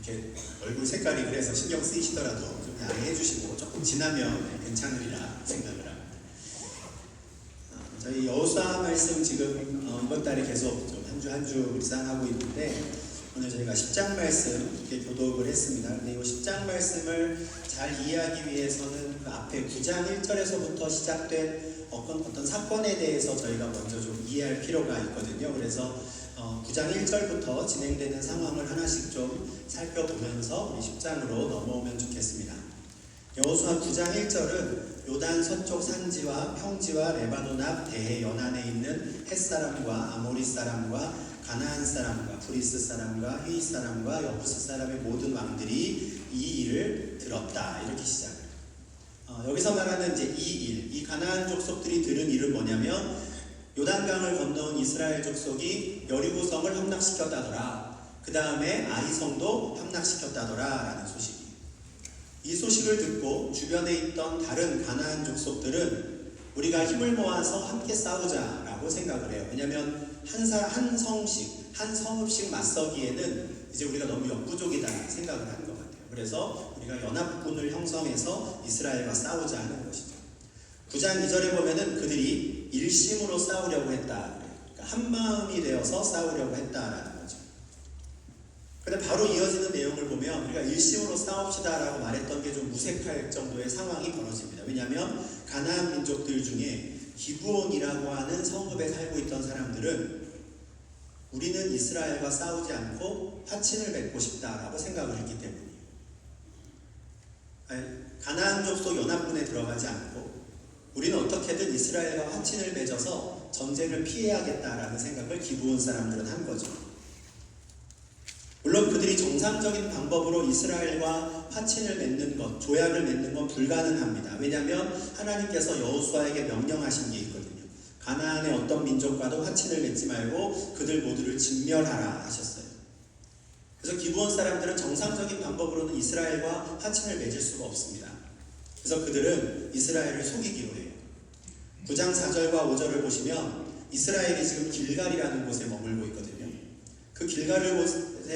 이렇게 얼굴 색깔이 그래서 신경 쓰이시더라도 좀 양해해 주시고 조금 지나면 괜찮으리라 생각을 합니다. 저희 여호수아 말씀 지금 이번 달에 계속 좀 한 주 묵상하고 있는데 오늘 저희가 10장 말씀 이렇게 교독을 했습니다. 근데 이 10장 말씀을 잘 이해하기 위해서는 그 앞에 9장 1절에서부터 시작된 어떤 사건에 대해서 저희가 먼저 좀 이해할 필요가 있거든요. 그래서 9장 1절부터 진행되는 상황을 하나씩 좀 살펴보면서 우리 10장으로 넘어오면 좋겠습니다. 여호수아 9장 1절은 요단 서쪽 산지와 평지와 레바논 앞 대해 연안에 있는 햇사람과 아모리 사람과 가나안 사람과 브리스 사람과 히윗 사람과 여부스 사람의 모든 왕들이 이 일을 들었다. 이렇게 시작해요. 여기서 말하는 이제 이 가나안 족속들이 들은 일은 뭐냐면 요단강을 건너온 이스라엘 족속이 여리고성을 함락시켰다더라. 그 다음에 아이성도 함락시켰다더라 라는 소식이. 이 소식을 듣고 주변에 있던 다른 가나안 족속들은 우리가 힘을 모아서 함께 싸우자 라고 생각을 해요. 왜냐하면 한 성읍씩 맞서기에는 이제 우리가 너무 역부족이다 생각을 한 것 같아요. 그래서 우리가 연합군을 형성해서 이스라엘과 싸우자 하는 것이죠. 9장 2절에 보면은 그들이 일심으로 싸우려고 했다. 그러니까 한 마음이 되어서 싸우려고 했다라는 거죠. 근데 바로 이어지는 내용을 보면 우리가 일심으로 싸웁시다라고 말했던 게 좀 무색할 정도의 상황이 벌어집니다. 왜냐하면 가나안 민족들 중에 기브온이라고 하는 성읍에 살고 있던 사람들은 우리는 이스라엘과 싸우지 않고 화친을 맺고 싶다라고 생각을 했기 때문이에요. 가나안 족속 연합군에 들어가지 않고 우리는 어떻게든 이스라엘과 화친을 맺어서 전쟁을 피해야겠다라는 생각을 기브온 사람들은 한 거죠. 물론 그들이 정상적인 방법으로 이스라엘과 화친을 맺는 것, 조약을 맺는 건 불가능합니다. 왜냐하면 하나님께서 여호수아에게 명령하신 게 있거든요. 가나안의 어떤 민족과도 화친을 맺지 말고 그들 모두를 진멸하라 하셨어요. 그래서 기브온 사람들은 정상적인 방법으로는 이스라엘과 화친을 맺을 수가 없습니다. 그래서 그들은 이스라엘을 속이기로 해요. 9장 4절과 5절을 보시면 이스라엘이 지금 길갈이라는 곳에 머물고 있거든요. 그 길갈에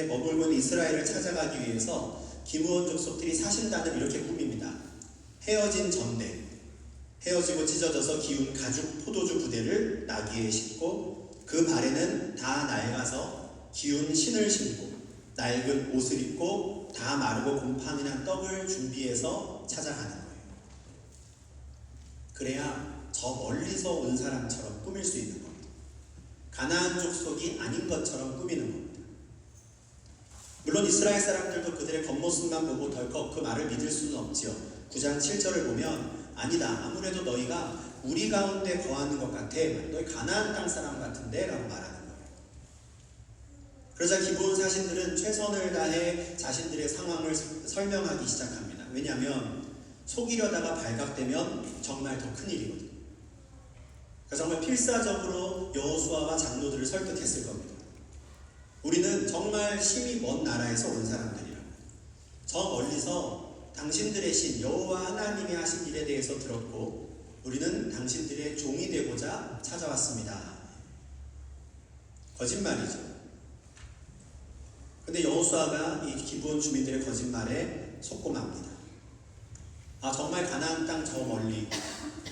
머물고 있는 이스라엘을 찾아가기 위해서 기브온 족속들이 사신단을 이렇게 꾸밉니다. 헤어진 전대, 헤어지고 찢어져서 기운 가죽 포도주 부대를 나귀에 싣고 그 발에는 다 낡아서 기운 신을 신고 낡은 옷을 입고 다 마르고 곰팡이 난 떡을 준비해서 찾아가는 거예요. 그래야 저 멀리서 온 사람처럼 꾸밀 수 있는 겁니다. 가나안 족속이 아닌 것처럼 꾸미는 겁니다. 물론 이스라엘 사람들도 그들의 겉모습만 보고 덜컥 그 말을 믿을 수는 없지요. 9장 7절을 보면 아니다. 아무래도 너희가 우리 가운데 거하는 것 같아. 너희 가나안 땅 사람 같은데 라고 말하는 거예요. 그러자 기브온 사신들은 최선을 다해 자신들의 상황을 설명하기 시작합니다. 왜냐하면 속이려다가 발각되면 정말 더 큰일이거든요. 그러니까 정말 필사적으로 여호수아와 장로들을 설득했을 겁니다. 우리는 정말 심히 먼 나라에서 온 사람들이라. 저 멀리서 당신들의 신 여호와 하나님이 하신 일에 대해서 들었고 우리는 당신들의 종이 되고자 찾아왔습니다. 거짓말이죠. 근데 여호수아가 이 기브온 주민들의 거짓말에 속고 맙니다. 정말 가나안 땅 저 멀리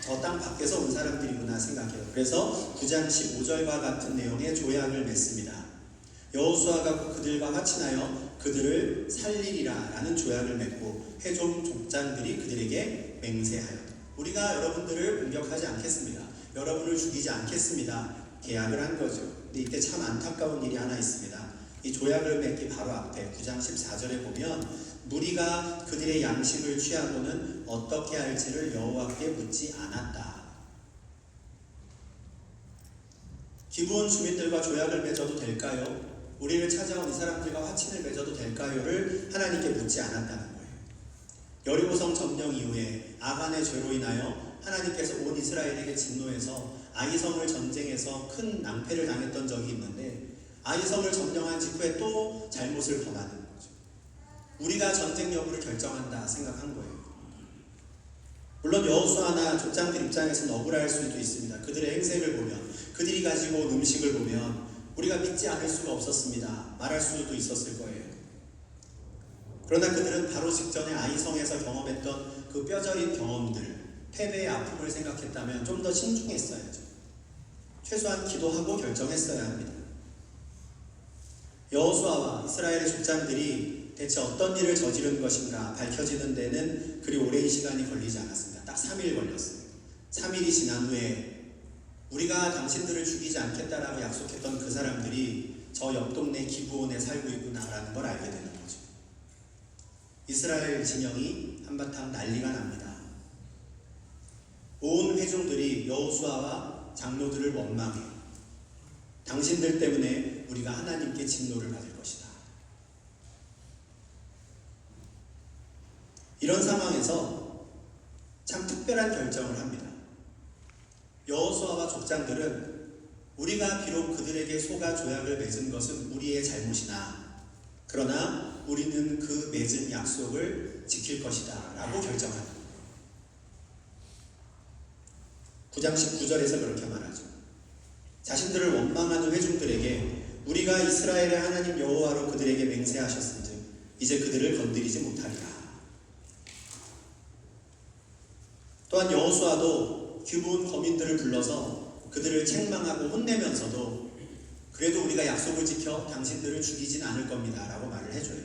저 땅 밖에서 온 사람들이구나 생각해요. 그래서 9장 15절과 같은 내용의 조약을 맺습니다. 여호수아가 그들과 화친하여 그들을 살리리라 라는 조약을 맺고 회종 족장들이 그들에게 맹세하여 우리가 여러분들을 공격하지 않겠습니다. 여러분을 죽이지 않겠습니다. 계약을 한 거죠. 근데 이때 참 안타까운 일이 하나 있습니다. 이 조약을 맺기 바로 앞에 9장 14절에 보면 무리가 그들의 양식을 취하고는 어떻게 할지를 여호와께 묻지 않았다. 기브온 주민들과 조약을 맺어도 될까요? 우리를 찾아온 이 사람들과 화친을 맺어도 될까요?를 하나님께 묻지 않았다는 거예요. 여리고성 점령 이후에 아간의 죄로 인하여 하나님께서 온 이스라엘에게 진노해서 아이성을 전쟁에서 큰 낭패를 당했던 적이 있는데 아이성을 점령한 직후에 또 잘못을 범하는 거죠. 우리가 전쟁 여부를 결정한다 생각한 거예요. 물론 여호수아나 족장들 입장에서는 억울할 수도 있습니다. 그들의 행색을 보면, 그들이 가지고 온 음식을 보면 우리가 믿지 않을 수가 없었습니다. 말할 수도 있었을 거예요. 그러나 그들은 바로 직전에 아이성에서 경험했던 그 뼈저린 경험들, 패배의 아픔을 생각했다면 좀 더 신중했어야죠. 최소한 기도하고 결정했어야 합니다. 여호수아와 이스라엘의 족장들이 대체 어떤 일을 저지른 것인가 밝혀지는 데는 그리 오랜 시간이 걸리지 않았습니다. 딱 3일 걸렸어요. 3일이 지난 후에 우리가 당신들을 죽이지 않겠다라고 약속했던 그 사람들이 저 옆 동네 기브온에 살고 있구나라는 걸 알게 되는 거죠. 이스라엘 진영이 한바탕 난리가 납니다. 온 회중들이 여호수아와 장로들을 원망해. 당신들 때문에 우리가 하나님께 진노를 받을 것이다. 이런 상황에서 참 특별한 결정을 합니다. 여호수아와 족장들은 우리가 비록 그들에게 속아 조약을 맺은 것은 우리의 잘못이나 그러나 우리는 그 맺은 약속을 지킬 것이다 라고 결정합니다. 9장 19절에서 그렇게 말하죠. 자신들을 원망하는 회중들에게 우리가 이스라엘의 하나님 여호와로 그들에게 맹세하셨은즉 이제 그들을 건드리지 못하리라. 또한 여호수아도 기브온 거민들을 불러서 그들을 책망하고 혼내면서도 그래도 우리가 약속을 지켜 당신들을 죽이진 않을 겁니다 라고 말을 해줘요.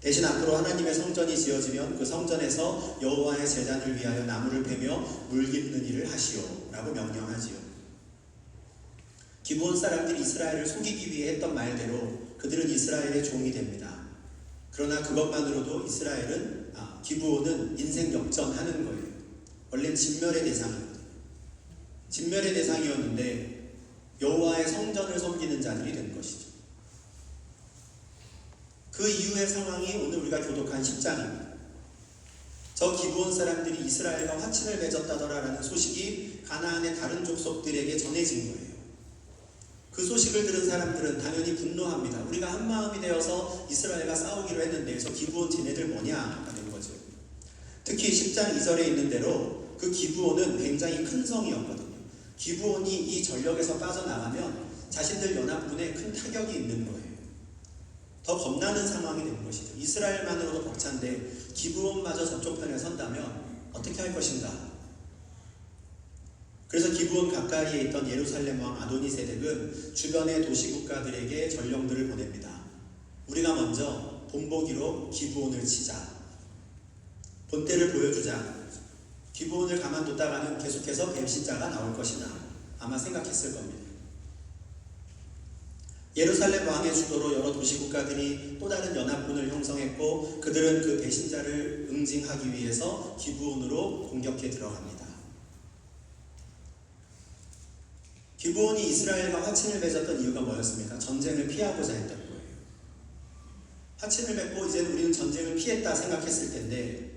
대신 앞으로 하나님의 성전이 지어지면 그 성전에서 여호와의 제단을 위하여 나무를 패며 물 깃는 일을 하시오 라고 명령하지요. 기브온 사람들이 이스라엘을 속이기 위해 했던 말대로 그들은 이스라엘의 종이 됩니다. 그러나 그것만으로도 기브온은 인생 역전하는 거예요. 원래는 진멸의 대상이거든요. 진멸의 대상이었는데 여호와의 성전을 섬기는 자들이 된 것이죠. 그 이후의 상황이 오늘 우리가 교독한 10장입니다. 저 기브온 사람들이 이스라엘과 화친을 맺었다더라라는 소식이 가나안의 다른 족속들에게 전해진 거예요. 그 소식을 들은 사람들은 당연히 분노합니다. 우리가 한 마음이 되어서 이스라엘과 싸우기로 했는데 저 기브온 쟤네들 뭐냐가 된 거죠. 특히 10장 2절에 있는 대로 그 기브온은 굉장히 큰 성이었거든요. 기브온이 이 전력에서 빠져나가면 자신들 연합군에 큰 타격이 있는 거예요. 더 겁나는 상황이 된 것이죠. 이스라엘만으로도 벅찬데 기브온마저 저쪽 편에 선다면 어떻게 할 것인가. 그래서 기브온 가까이에 있던 예루살렘 왕 아도니세덱은 주변의 도시국가들에게 전령들을 보냅니다. 우리가 먼저 본보기로 기브온을 치자. 본때를 보여주자. 기브온을 가만뒀다가는 계속해서 뱀신자가 나올 것이나 아마 생각했을 겁니다. 예루살렘 왕의 주도로 여러 도시국가들이 또 다른 연합군을 형성했고 그들은 그 배신자를 응징하기 위해서 기브온으로 공격해 들어갑니다. 기브온이 이스라엘과 화친을 맺었던 이유가 뭐였습니까? 전쟁을 피하고자 했던 거예요. 화친을 맺고 이제는 우리는 전쟁을 피했다 생각했을 텐데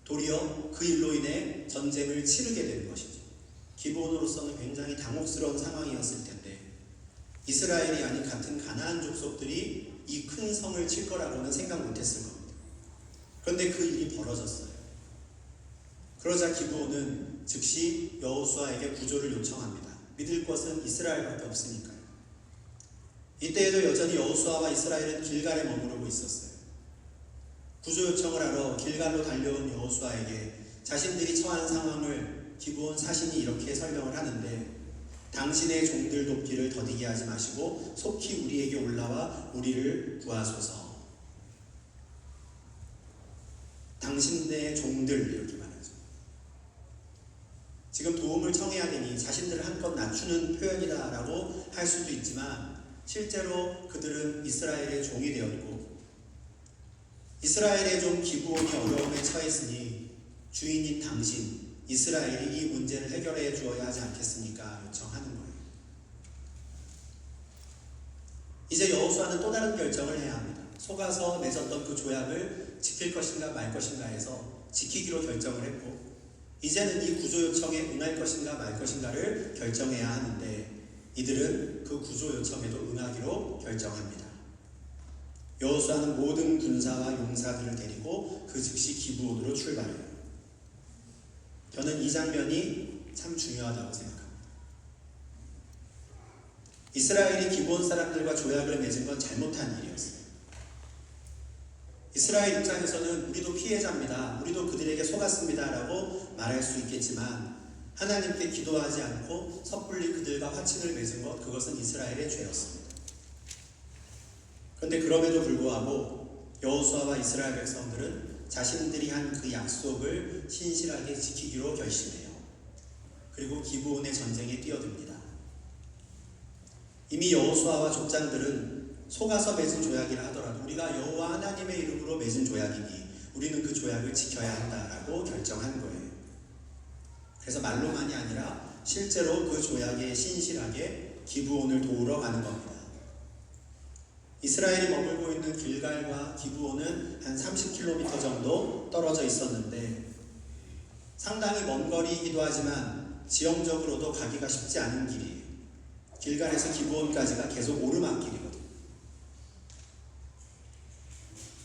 도리어 그 일로 인해 전쟁을 치르게 된 것이죠. 기브온으로서는 굉장히 당혹스러운 상황이었을 텐데 이스라엘이 아닌 같은 가나안 족속들이 이 큰 성을 칠 거라고는 생각 못했을 겁니다. 그런데 그 일이 벌어졌어요. 그러자 기브온은 즉시 여호수아에게 구조를 요청합니다. 믿을 것은 이스라엘밖에 없으니까요. 이때에도 여전히 여호수아와 이스라엘은 길갈에 머무르고 있었어요. 구조 요청을 하러 길갈로 달려온 여호수아에게 자신들이 처한 상황을 기브온 사신이 이렇게 설명을 하는데 당신의 종들 돕기를 더디게 하지 마시고 속히 우리에게 올라와 우리를 구하소서. 당신의 종들 이렇게 말하죠. 지금 도움을 청해야 되니 자신들을 한껏 낮추는 표현이다라고 할 수도 있지만 실제로 그들은 이스라엘의 종이 되었고 이스라엘의 종 기브온이 어려움에 처했으니 주인인 당신 이스라엘이 이 문제를 해결해 주어야 하지 않겠습니까? 요청하는 거예요. 이제 여호수아는 또 다른 결정을 해야 합니다. 속아서 맺었던 그 조약을 지킬 것인가 말 것인가 해서 지키기로 결정을 했고 이제는 이 구조 요청에 응할 것인가 말 것인가를 결정해야 하는데 이들은 그 구조 요청에도 응하기로 결정합니다. 여호수아는 모든 군사와 용사들을 데리고 그 즉시 기브온으로 출발해요. 저는 이 장면이 참 중요하다고 생각합니다. 이스라엘이 기브온 사람들과 조약을 맺은 건 잘못한 일이었어요. 이스라엘 입장에서는 우리도 피해자입니다, 우리도 그들에게 속았습니다 라고 말할 수 있겠지만 하나님께 기도하지 않고 섣불리 그들과 화친을 맺은 것, 그것은 이스라엘의 죄였습니다. 그런데 그럼에도 불구하고 여호수아와 이스라엘 백성들은 자신들이 한 그 약속을 신실하게 지키기로 결심해요. 그리고 기브온의 전쟁에 뛰어듭니다. 이미 여호수아와 족장들은 속아서 맺은 조약이라 하더라도 우리가 여호와 하나님의 이름으로 맺은 조약이니 우리는 그 조약을 지켜야 한다라고 결정한 거예요. 그래서 말로만이 아니라 실제로 그 조약에 신실하게 기브온을 도우러 가는 겁니다. 이스라엘이 머물고 있는 길갈과 기브온은 한 30km 정도 떨어져 있었는데 상당히 먼 거리이기도 하지만 지형적으로도 가기가 쉽지 않은 길이에요. 길갈에서 기브온까지가 계속 오르막길이거든요.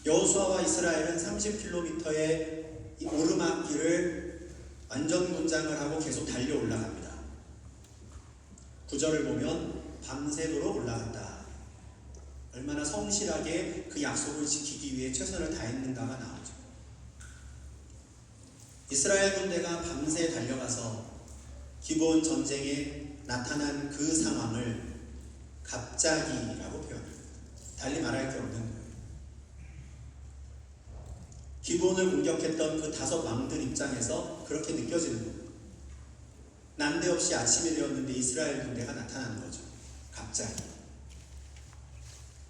여호수아와 이스라엘은 30km의 이 오르막길을 완전 분장을 하고 계속 달려 올라갑니다. 9절을 보면 밤새도록 올라간다. 얼마나 성실하게 그 약속을 지키기 위해 최선을 다했는가가 나오죠. 이스라엘 군대가 밤새 달려가서 기브온 전쟁에 나타난 그 상황을 갑자기라고 표현합니다. 달리 말할 게 없는 거예요. 기브온을 공격했던 그 5 왕들 입장에서 그렇게 느껴지는 거예요. 난데없이 아침이 되었는데 이스라엘 군대가 나타난 거죠. 갑자기.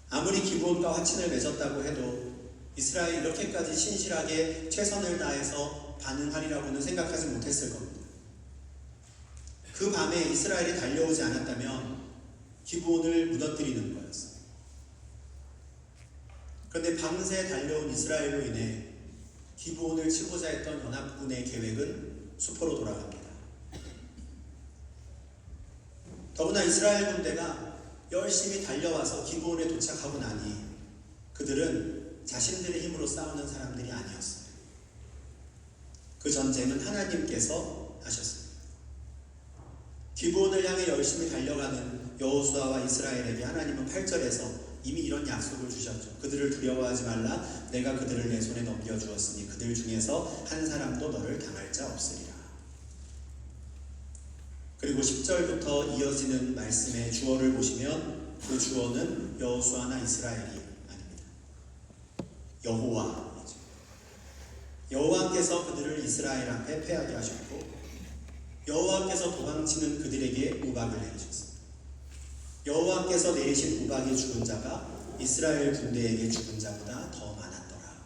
아무리 기브온과 화친을 맺었다고 해도 이스라엘이 이렇게까지 신실하게 최선을 다해서 반응하리라고는 생각하지 못했을 겁니다. 그 밤에 이스라엘이 달려오지 않았다면 기브온을 무너뜨리는 거였어요. 그런데 밤새 달려온 이스라엘로 인해 기브온을 치고자 했던 연합군의 계획은 수포로 돌아갑니다. 더구나 이스라엘 군대가 열심히 달려와서 기브온에 도착하고 나니 그들은 자신들의 힘으로 싸우는 사람들이 아니었어요. 그 전쟁은 하나님께서 하셨습니다. 기브온을 향해 열심히 달려가는 여호수아와 이스라엘에게 하나님은 8절에서 이미 이런 약속을 주셨죠. 그들을 두려워하지 말라. 내가 그들을 내 손에 넘겨주었으니 그들 중에서 한 사람도 너를 당할 자 없으리라. 그리고 10절부터 이어지는 말씀의 주어를 보시면 그 주어는 여호수아나 이스라엘이 아닙니다. 여호와이죠. 여호와께서 그들을 이스라엘 앞에 패하게 하셨고 여호와께서 도망치는 그들에게 우박을 내리셨습니다. 여호와께서 내리신 우박에 죽은 자가 이스라엘 군대에게 죽은 자보다 더 많았더라.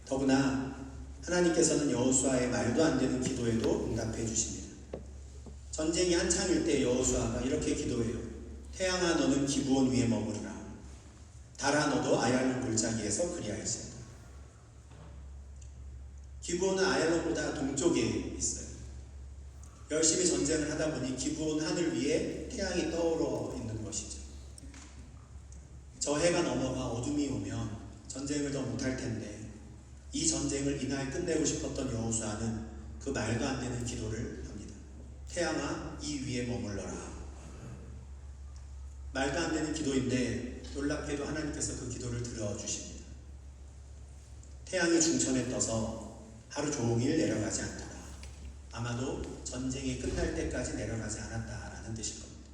더구나 하나님께서는 여호수아의 말도 안 되는 기도에도 응답해 주십니다. 전쟁이 한창일 때 여호수아가 이렇게 기도해요. 태양아 너는 기브온 위에 머무르라. 달아 너도 아얄론 골짜기에서 그리할지어다. 기브온은 아얄론보다 동쪽에 있어요. 열심히 전쟁을 하다 보니 기브온 하늘 위에 태양이 떠오르 있는 것이죠. 저 해가 넘어가 어둠이 오면 전쟁을 더 못할 텐데 이 전쟁을 이날 끝내고 싶었던 여호수아는 그 말도 안 되는 기도를 합니다. 태양아 이 위에 머물러라. 말도 안 되는 기도인데 놀랍게도 하나님께서 그 기도를 들어주십니다. 태양이 중천에 떠서 하루 종일 내려가지 않더라. 아마도 전쟁이 끝날 때까지 내려가지 않았다라는 뜻일 겁니다.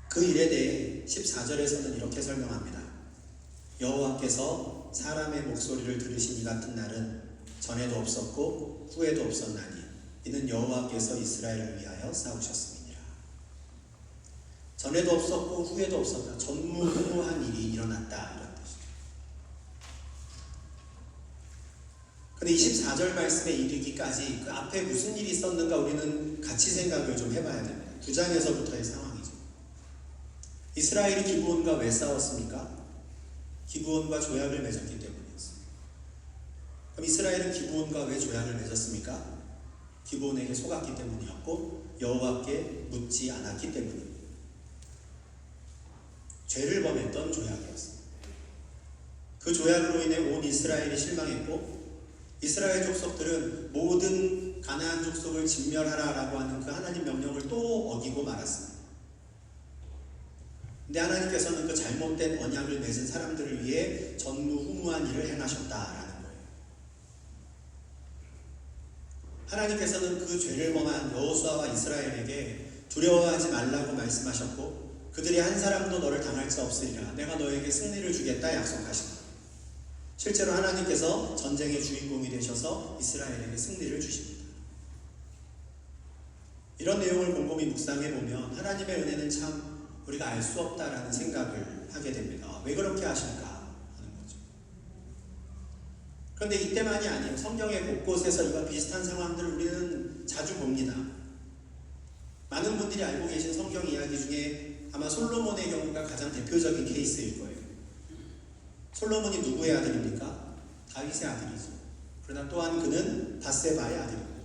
그 일에 대해 14절에서는 이렇게 설명합니다. 여호와께서 사람의 목소리를 들으신 이 같은 날은 전에도 없었고 후에도 없었나니 이는 여호와께서 이스라엘을 위하여 싸우셨음이니라. 전에도 없었고 후에도 없었다. 전무후무한 일이 일어났다 이런 뜻이죠. 근데 24절 말씀에 이르기까지 그 앞에 무슨 일이 있었는가 우리는 같이 생각을 좀 해봐야 됩니다. 9장에서부터의 상황이죠. 이스라엘이 기브온과 왜 싸웠습니까? 기브온과 조약을 맺었기 때문이었습니다. 그럼 이스라엘은 기브온과 왜 조약을 맺었습니까? 기브온에게 속았기 때문이었고 여호와께 묻지 않았기 때문입니다. 죄를 범했던 조약이었습니다. 그 조약으로 인해 온 이스라엘이 실망했고 이스라엘 족속들은 모든 가나안 족속을 진멸하라라고 하는 그 하나님 명령을 또 어기고 말았습니다. 근데 하나님께서는 그 잘못된 언약을 맺은 사람들을 위해 전무후무한 일을 행하셨다라는 거예요. 하나님께서는 그 죄를 범한 여호수아와 이스라엘에게 두려워하지 말라고 말씀하셨고, 그들이 한 사람도 너를 당할 수 없으리라, 내가 너에게 승리를 주겠다 약속하신다. 실제로 하나님께서 전쟁의 주인공이 되셔서 이스라엘에게 승리를 주십니다. 이런 내용을 곰곰이 묵상해 보면 하나님의 은혜는 참 우리가 알 수 없다라는 생각을 하게 됩니다. 왜 그렇게 하실까 하는 거죠. 그런데 이때만이 아니에요. 성경의 곳곳에서 이와 비슷한 상황들을 우리는 자주 봅니다. 많은 분들이 알고 계신 성경 이야기 중에 아마 솔로몬의 경우가 가장 대표적인 케이스일 거예요. 솔로몬이 누구의 아들입니까? 다윗의 아들이죠. 그러나 또한 그는 밧세바의 아들입니다.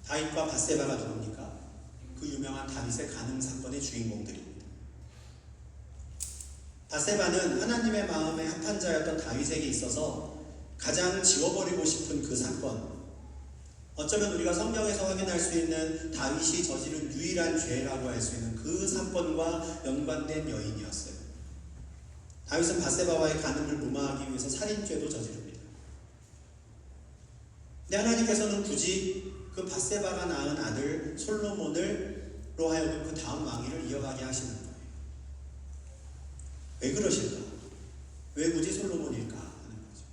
다윗과 밧세바가 누굽니까? 그 유명한 다윗의 간음 사건의 주인공들입니다. 밧세바는 하나님의 마음에 합한 자였던 다윗에게 있어서 가장 지워버리고 싶은 그 사건, 어쩌면 우리가 성경에서 확인할 수 있는 다윗이 저지른 유일한 죄라고 할 수 있는 그 사건과 연관된 여인이었어요. 다윗은 밧세바와의 간음을 무마하기 위해서 살인죄도 저지릅니다. 근데 하나님께서는 굳이 그 밧세바가 낳은 아들 솔로몬으로 하여금 그 다음 왕위를 이어가게 하시는 거예요. 왜 그러실까? 왜 굳이 솔로몬일까 하는 거죠.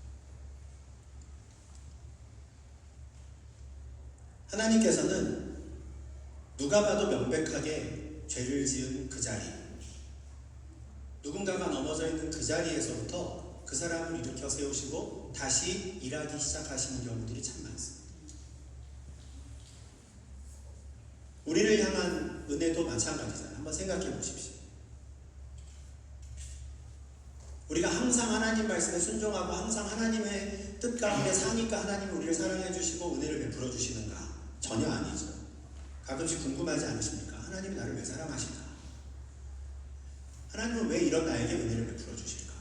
하나님께서는 누가 봐도 명백하게 죄를 지은 그 자리, 누군가가 넘어져 있는 그 자리에서부터 그 사람을 일으켜 세우시고 다시 일하기 시작하시는 경우들이 참 많습니다. 우리를 향한 은혜도 마찬가지잖아요. 한번 생각해 보십시오. 우리가 항상 하나님 말씀에 순종하고 항상 하나님의 뜻 가운데 사니까 하나님이 우리를 사랑해 주시고 은혜를 베풀어 주시는가? 전혀 아니죠. 가끔씩 궁금하지 않으십니까? 하나님이 나를 왜 사랑하실까? 하나님은 왜 이런 나에게 은혜를 베풀어 주실까?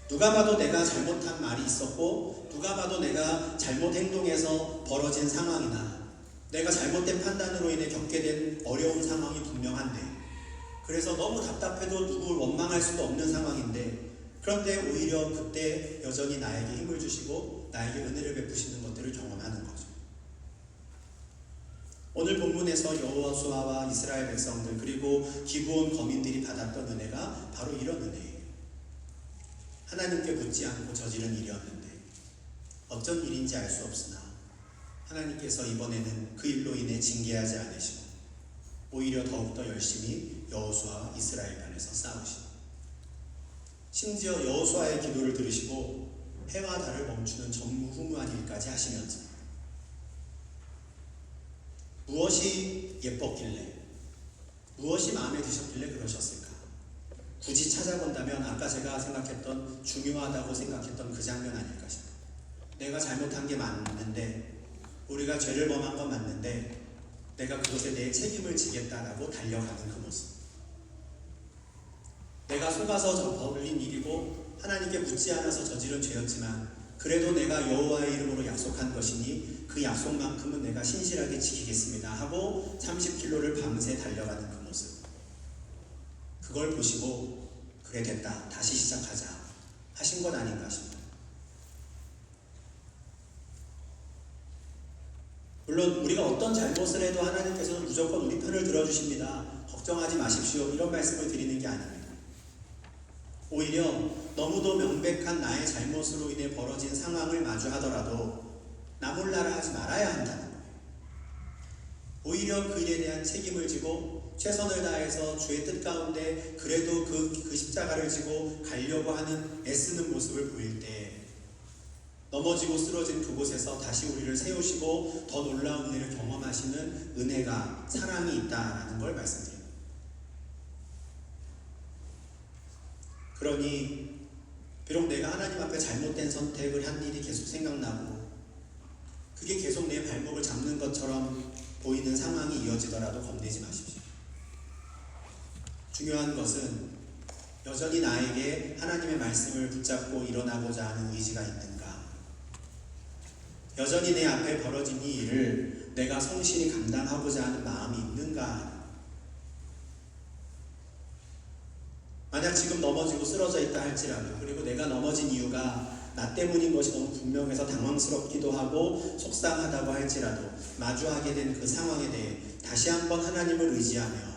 누가 봐도 내가 잘못한 말이 있었고, 누가 봐도 내가 잘못 행동해서 벌어진 상황이나 내가 잘못된 판단으로 인해 겪게 된 어려운 상황이 분명한데, 그래서 너무 답답해도 누구를 원망할 수도 없는 상황인데, 그런데 오히려 그때 여전히 나에게 힘을 주시고 나에게 은혜를 베푸시는 것들을 경험하는 거죠. 오늘 본문에서 여호수아와 이스라엘 백성들 그리고 기브온 거민들이 받았던 은혜가 바로 이런 은혜예요. 하나님께 묻지 않고 저지른 일이었는데 어쩐 일인지 알 수 없으나 하나님께서 이번에는 그 일로 인해 징계하지 않으시고 오히려 더욱더 열심히 여호수아와 이스라엘 편에서 싸우시고, 심지어 여호수아의 기도를 들으시고 해와 달을 멈추는 전무후무한 일까지 하시면서 무엇이 예뻤길래, 무엇이 마음에 드셨길래 그러셨을까? 굳이 찾아본다면 아까 제가 생각했던, 중요하다고 생각했던 그 장면 아닐까 싶어요. 내가 잘못한 게 맞는데, 우리가 죄를 범한 건 맞는데 내가 그것에 대해 책임을 지겠다라고 달려가는 그 모습. 내가 속아서 벌린 일이고 하나님께 묻지 않아서 저지른 죄였지만 그래도 내가 여호와의 이름으로 약속한 것이니 그 약속만큼은 내가 신실하게 지키겠습니다 하고 30km를 밤새 달려가는 그 모습. 그걸 보시고 그래 됐다, 다시 시작하자 하신 것 아닌가 싶어요. 물론 우리가 어떤 잘못을 해도 하나님께서는 무조건 우리 편을 들어주십니다, 걱정하지 마십시오, 이런 말씀을 드리는 게 아닙니다. 오히려 너무도 명백한 나의 잘못으로 인해 벌어진 상황을 마주하더라도 나 몰라라 하지 말아야 한다는 거예요. 오히려 그 일에 대한 책임을 지고 최선을 다해서 주의 뜻 가운데 그래도 그 십자가를 지고 가려고 하는 애쓰는 모습을 보일 때 넘어지고 쓰러진 그곳에서 다시 우리를 세우시고 더 놀라운 은혜를 경험하시는 은혜가, 사랑이 있다라는 걸 말씀드립니다. 그러니 비록 내가 하나님 앞에 잘못된 선택을 한 일이 계속 생각나고 그게 계속 내 발목을 잡는 것처럼 보이는 상황이 이어지더라도 겁내지 마십시오. 중요한 것은 여전히 나에게 하나님의 말씀을 붙잡고 일어나고자 하는 의지가 있는가, 여전히 내 앞에 벌어진 이 일을 내가 성실히 감당하고자 하는 마음이 있는가. 만약 지금 넘어지고 쓰러져 있다 할지라도, 그리고 내가 넘어진 이유가 나 때문인 것이 너무 분명해서 당황스럽기도 하고 속상하다고 할지라도 마주하게 된 그 상황에 대해 다시 한번 하나님을 의지하며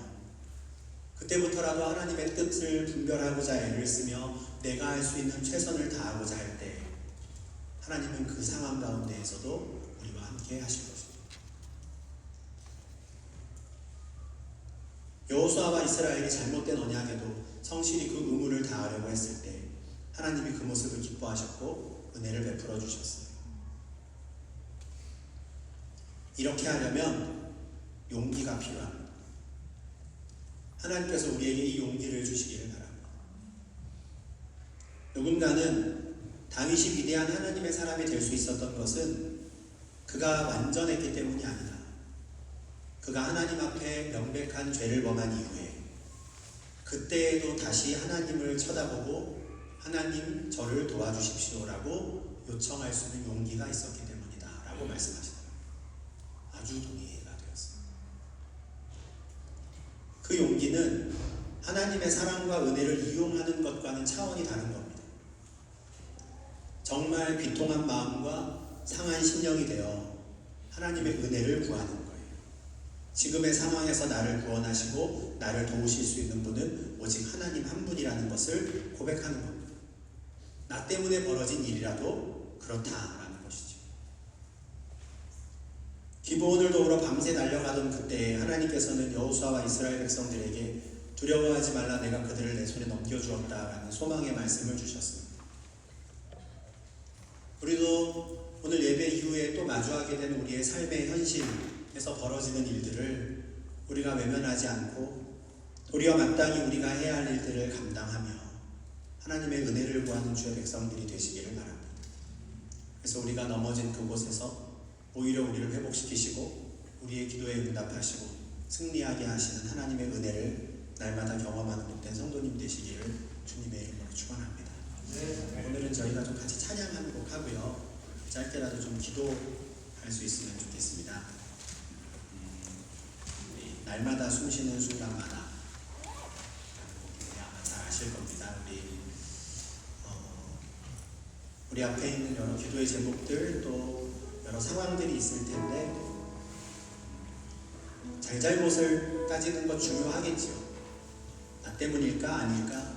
그때부터라도 하나님의 뜻을 분별하고자 애를 쓰며 내가 할 수 있는 최선을 다하고자 할 때 하나님은 그 상황 가운데에서도 우리와 함께 하실 것입니다. 여호수아와 이스라엘이 잘못된 언약에도 성실히 그 의무를 다하려고 했을 때 하나님이 그 모습을 기뻐하셨고 은혜를 베풀어 주셨어요. 이렇게 하려면 용기가 필요합니다. 하나님께서 우리에게 이 용기를 주시기를 바랍니다. 누군가는 다윗이 위대한 하나님의 사람이 될 수 있었던 것은 그가 완전했기 때문이 아니라 그가 하나님 앞에 명백한 죄를 범한 이후에 그때에도 다시 하나님을 쳐다보고 하나님 저를 도와주십시오라고 요청할 수 있는 용기가 있었기 때문이다 라고 말씀하시더라고요. 아주 동의가 되었습니다. 그 용기는 하나님의 사랑과 은혜를 이용하는 것과는 차원이 다른 겁니다. 정말 비통한 마음과 상한 심령이 되어 하나님의 은혜를 구하는 거예요. 지금의 상황에서 나를 구원하시고 나를 도우실 수 있는 분은 오직 하나님 한 분이라는 것을 고백하는 겁니다. 나 때문에 벌어진 일이라도 그렇다라는 것이죠. 기브온을 도우러 밤새 달려가던 그때 하나님께서는 여호수아와 이스라엘 백성들에게 두려워하지 말라 내가 그들을 내 손에 넘겨주었다라는 소망의 말씀을 주셨습니다. 우리도 오늘 예배 이후에 또 마주하게 되는 우리의 삶의 현실에서 벌어지는 일들을 우리가 외면하지 않고 도리어 마땅히 우리가 해야 할 일들을 감당하며 하나님의 은혜를 구하는 주의 백성들이 되시기를 바랍니다. 그래서 우리가 넘어진 그곳에서 오히려 우리를 회복시키시고 우리의 기도에 응답하시고 승리하게 하시는 하나님의 은혜를 날마다 경험하는 복된 성도님 되시기를 주님의 이름으로 축원합니다. 오늘은 저희가 좀 같이 찬양 한 곡 하고요. 짧게라도 좀 기도할 수 있으면 좋겠습니다. 날마다 숨쉬는 순간마다 아마 잘 아실 겁니다. 우리 앞에 있는 여러 기도의 제목들 또 여러 상황들이 있을 텐데 잘잘못을 따지는 것 중요하겠지요. 나 때문일까 아닐까?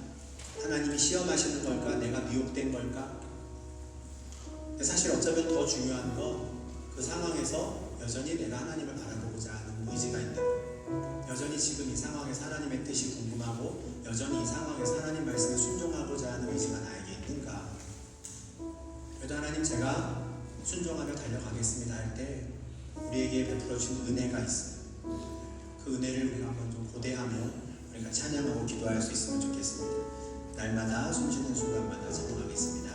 하나님이 시험하시는 걸까? 내가 미혹된 걸까? 근데 사실 어쩌면 더 중요한 건 그 상황에서 여전히 내가 하나님을 바라보고자 하는 의지가 있는 것. 여전히 지금 이 상황에서 하나님의 뜻이 궁금하고 여전히 이 상황에서 하나님 말씀에 순종하고자 하는 의지가 나에게 있는가? 그래도 하나님 제가 순종하며 달려가겠습니다 할 때 우리에게 베풀어 주신 은혜가 있어요. 그 은혜를 우리가 한번 좀 고대하며 우리가 찬양하고 기도할 수 있으면 좋겠습니다. 날마다 숨쉬는 순간마다 찬양하겠습니다.